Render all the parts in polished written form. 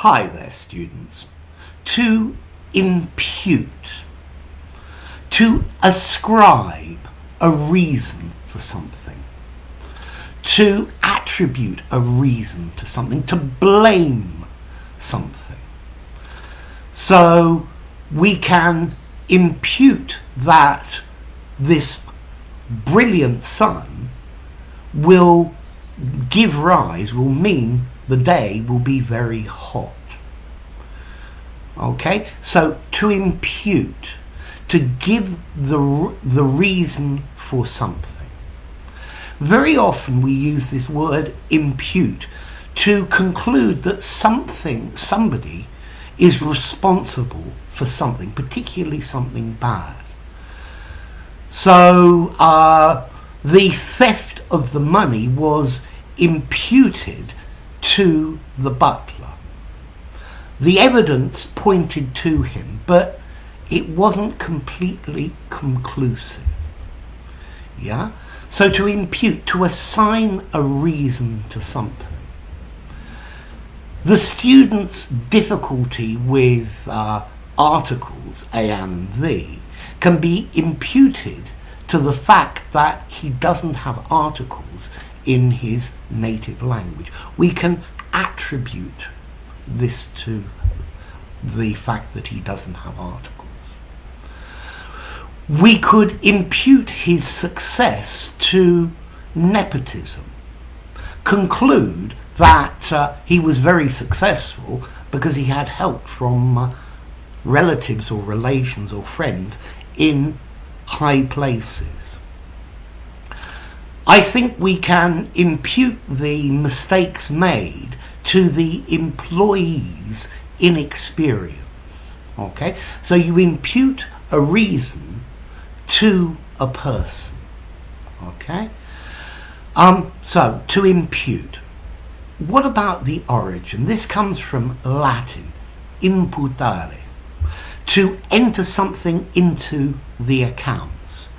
Hi there, students. To impute, to ascribe a reason for something, to attribute a reason to something, to blame something. So we can impute that this brilliant sun will mean the day will be very hot. Okay, so to impute, to give the reason for something. Very often we use this word impute to conclude that somebody is responsible for something, particularly something bad. So the theft of the money was imputed to the butler. The evidence pointed to him, but it wasn't completely conclusive. Yeah? So to impute, to assign a reason to something. The student's difficulty with articles A and V can be imputed to the fact that he doesn't have articles in his native language. We can attribute this to the fact that he doesn't have articles. We could impute his success to nepotism, conclude that he was very successful because he had help from relatives or relations or friends in high places. I think we can impute the mistakes made to the employee's inexperience. Okay? So you impute a reason to a person. Okay? So to impute. What about the origin? This comes from Latin, imputare, to enter something into the accounts.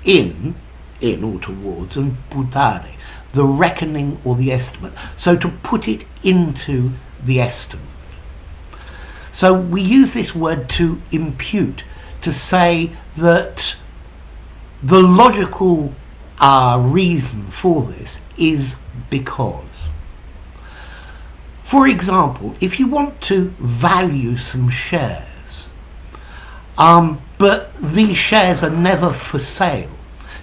In or towards, and putare, the reckoning or the estimate. So to put it into the estimate. So we use this word to impute, to say that the logical reason for this is because. For example, if you want to value some shares, but these shares are never for sale,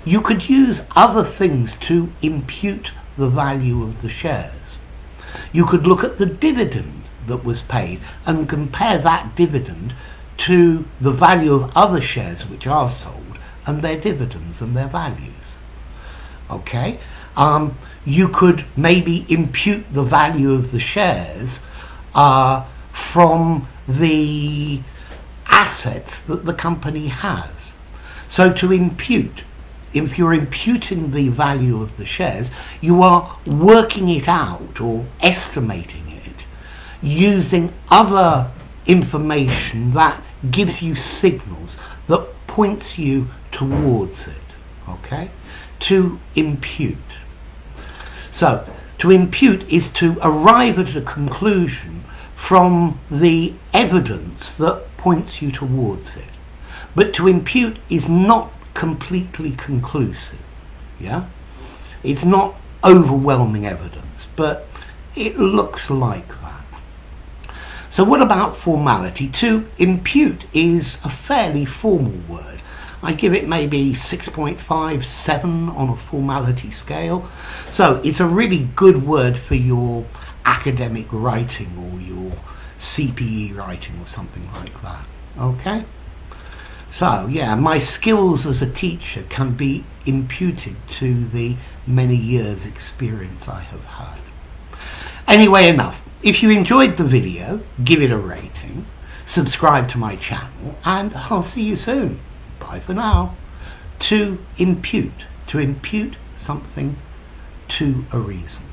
you could use other things to impute the value of the shares. You could look at the dividend that was paid and compare that dividend to the value of other shares which are sold and their dividends and their values. Okay? You could maybe impute the value of the shares from the assets that the company has. So to impute, if you're imputing the value of the shares, you are working it out or estimating it using other information that gives you signals, that points you towards it. Okay? To impute. So, to impute is to arrive at a conclusion from the evidence that points you towards it. But to impute is not completely conclusive. Yeah? It's not overwhelming evidence, but it looks like that. So what about formality? To impute is a fairly formal word. I give it maybe 6.5, 7 on a formality scale. So it's a really good word for your academic writing or your CPE writing or something like that. Okay? So, yeah, my skills as a teacher can be imputed to the many years' experience I have had. Anyway, enough. If you enjoyed the video, give it a rating, subscribe to my channel, and I'll see you soon. Bye for now. To impute something to a reason.